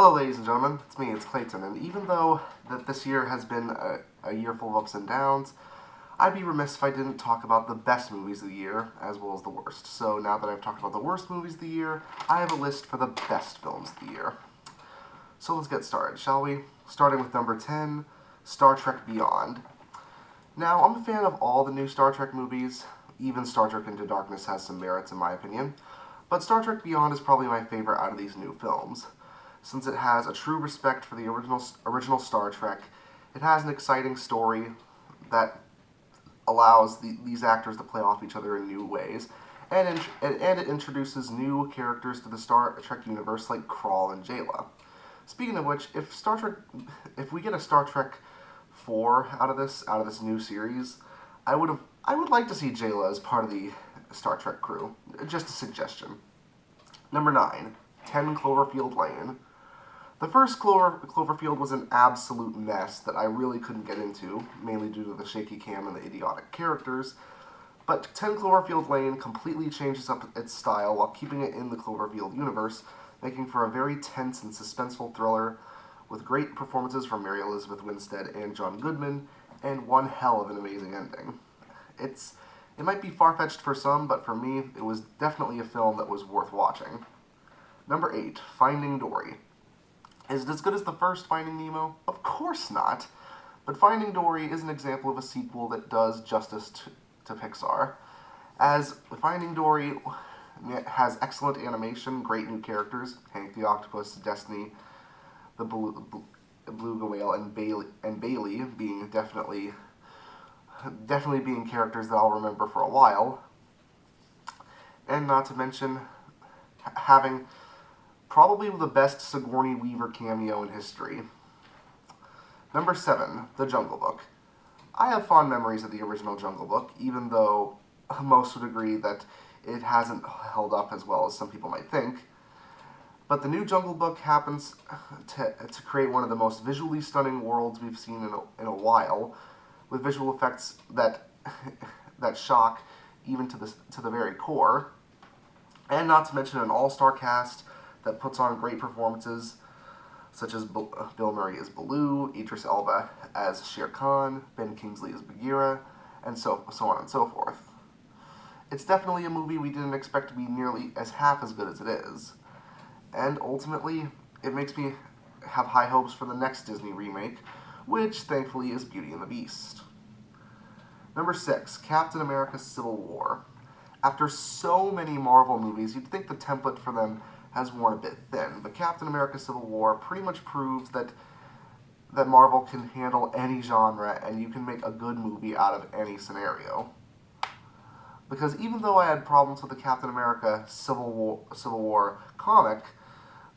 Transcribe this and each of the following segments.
Hello ladies and gentlemen, it's me, it's Clayton, and even though this year has been a year full of ups and downs, I'd be remiss if I didn't talk about the best movies of the year, as well as the worst. So now that I've talked about the worst movies of the year, I have a list for the best films of the year. So let's get started, shall we? Starting with number 10, Star Trek Beyond. Now, I'm a fan of all the new Star Trek movies. Even Star Trek Into Darkness has some merits in my opinion. But Star Trek Beyond is probably my favorite out of these new films. Since it has a true respect for the original Star Trek, it has an exciting story that allows these actors to play off each other in new ways, and it introduces new characters to the Star Trek universe like Krall and Jayla. Speaking of which, if we get a Star Trek 4 out of this new series, I would like to see Jayla as part of the Star Trek crew. Just a suggestion. Number 9, 10 Cloverfield Lane. The first Cloverfield was an absolute mess that I really couldn't get into, mainly due to the shaky cam and the idiotic characters, but 10 Cloverfield Lane completely changes up its style while keeping it in the Cloverfield universe, making for a very tense and suspenseful thriller with great performances from Mary Elizabeth Winstead and John Goodman, and one hell of an amazing ending. It might be far-fetched for some, but for me, it was definitely a film that was worth watching. Number 8, Finding Dory. Is it as good as the first Finding Nemo? Of course not. But Finding Dory is an example of a sequel that does justice to Pixar. As Finding Dory has excellent animation, great new characters, Hank the Octopus, Destiny, the Beluga Whale, and Bailey being definitely being characters that I'll remember for a while. And not to mention having probably the best Sigourney Weaver cameo in history. Number 7, The Jungle Book. I have fond memories of the original Jungle Book, even though most would agree that it hasn't held up as well as some people might think. But the new Jungle Book happens to create one of the most visually stunning worlds we've seen in a while, with visual effects that shock even to the very core, and not to mention an all-star cast that puts on great performances, such as Bill Murray as Baloo, Idris Elba as Shere Khan, Ben Kingsley as Bagheera, and so on and so forth. It's definitely a movie we didn't expect to be nearly half as good as it is, and ultimately, it makes me have high hopes for the next Disney remake, which thankfully is Beauty and the Beast. Number 6, Captain America Civil War. After so many Marvel movies, you'd think the template for them has worn a bit thin, but Captain America Civil War pretty much proves that Marvel can handle any genre and you can make a good movie out of any scenario. Because even though I had problems with the Captain America Civil War comic,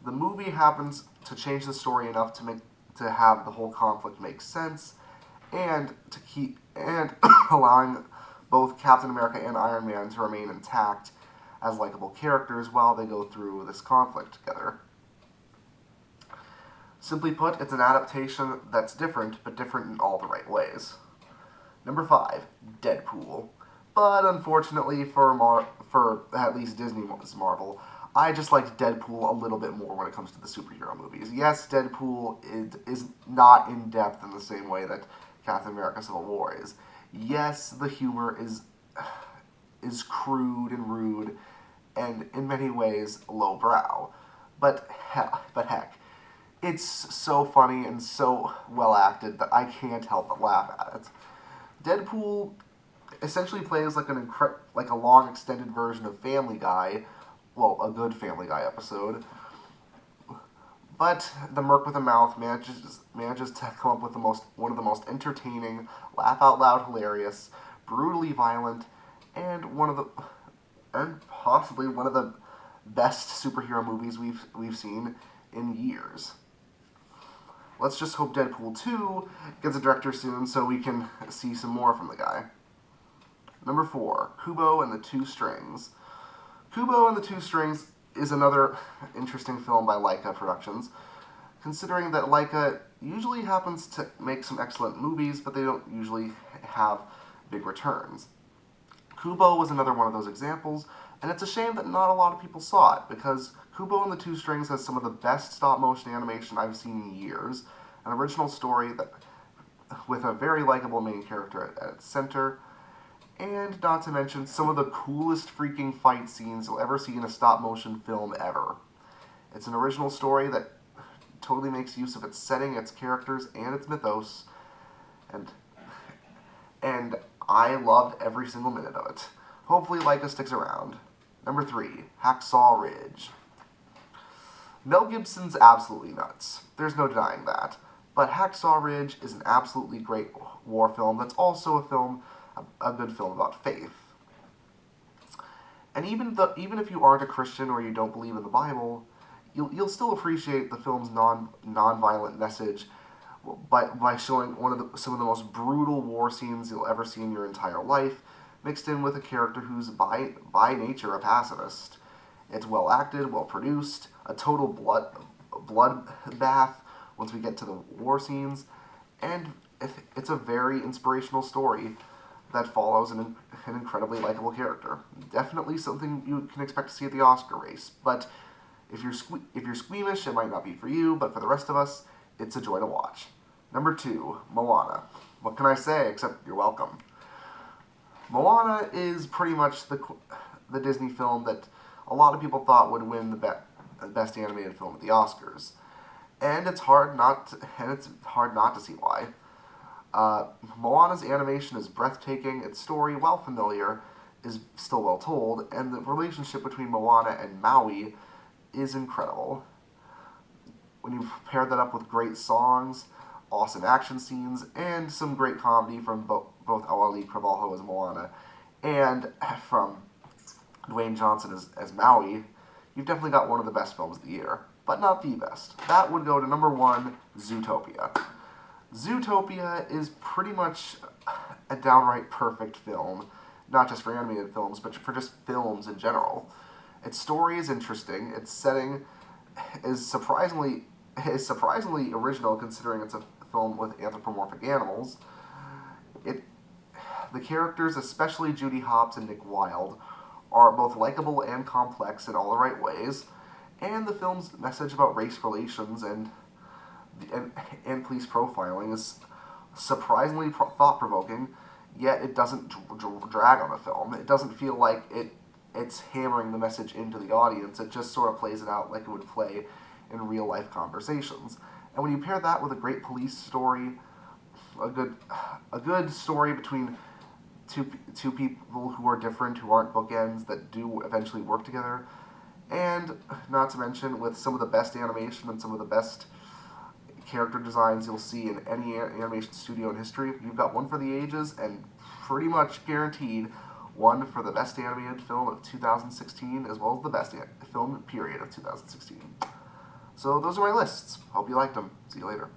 the movie happens to change the story enough to have the whole conflict make sense, and allowing both Captain America and Iron Man to remain intact as likable characters while they go through this conflict together. Simply put, it's an adaptation that's different, but different in all the right ways. Number 5, Deadpool. But unfortunately for at least Disney's Marvel, I just liked Deadpool a little bit more when it comes to the superhero movies. Yes, Deadpool is not in-depth in the same way that Captain America Civil War is. Yes, the humor is crude and rude, and in many ways lowbrow. But heck, it's so funny and so well acted that I can't help but laugh at it. Deadpool essentially plays like a long extended version of Family Guy, well, a good Family Guy episode. But the Merc with a Mouth manages to come up with one of the most entertaining, laugh out loud hilarious, brutally violent, and possibly one of the best superhero movies we've seen in years. Let's just hope Deadpool 2 gets a director soon so we can see some more from the guy. Number 4, Kubo and the Two Strings. Kubo and the Two Strings is another interesting film by Laika Productions, considering that Laika usually happens to make some excellent movies, but they don't usually have big returns. Kubo was another one of those examples, and it's a shame that not a lot of people saw it, because Kubo and the Two Strings has some of the best stop-motion animation I've seen in years, an original story that with a very likable main character at its center, and not to mention some of the coolest freaking fight scenes you'll ever see in a stop-motion film ever. It's an original story that totally makes use of its setting, its characters, and its mythos, and I loved every single minute of it. Hopefully Leica sticks around. Number 3, Hacksaw Ridge. Mel Gibson's absolutely nuts. There's no denying that. But Hacksaw Ridge is an absolutely great war film that's also a good film about faith. And even if you aren't a Christian or you don't believe in the Bible, you'll still appreciate the film's non-violent message by showing some of the most brutal war scenes you'll ever see in your entire life, mixed in with a character who's by nature a pacifist. It's well acted, well produced, a total bloodbath once we get to the war scenes, and it's a very inspirational story that follows an incredibly likable character. Definitely something you can expect to see at the Oscar race, but if you're squeamish, it might not be for you, but for the rest of us, it's a joy to watch. Number 2, Moana. What can I say except you're welcome? Moana is pretty much the Disney film that a lot of people thought would win the best animated film at the Oscars, and it's hard not to see why. Moana's animation is breathtaking. Its story, while familiar, is still well told, and the relationship between Moana and Maui is incredible. When you pair that up with great songs, awesome action scenes, and some great comedy from both Au'ali Cravalho as Moana and from Dwayne Johnson as Maui, you've definitely got one of the best films of the year, but not the best. That would go to number 1, Zootopia. Zootopia is pretty much a downright perfect film, not just for animated films, but for just films in general. Its story is interesting, its setting is surprisingly original considering it's a film with anthropomorphic animals. The characters, especially Judy Hopps and Nick Wilde, are both likable and complex in all the right ways, and the film's message about race relations and police profiling is surprisingly thought-provoking, yet it doesn't drag on the film. It doesn't feel like it's hammering the message into the audience. It just sort of plays it out like it would play in real-life conversations. And when you pair that with a great police story, a good story between two people who are different, who aren't bookends, that do eventually work together, and not to mention with some of the best animation and some of the best character designs you'll see in any animation studio in history, you've got one for the ages and pretty much guaranteed one for the best animated film of 2016 as well as the best film period of 2016. So those are my lists. Hope you liked them. See you later.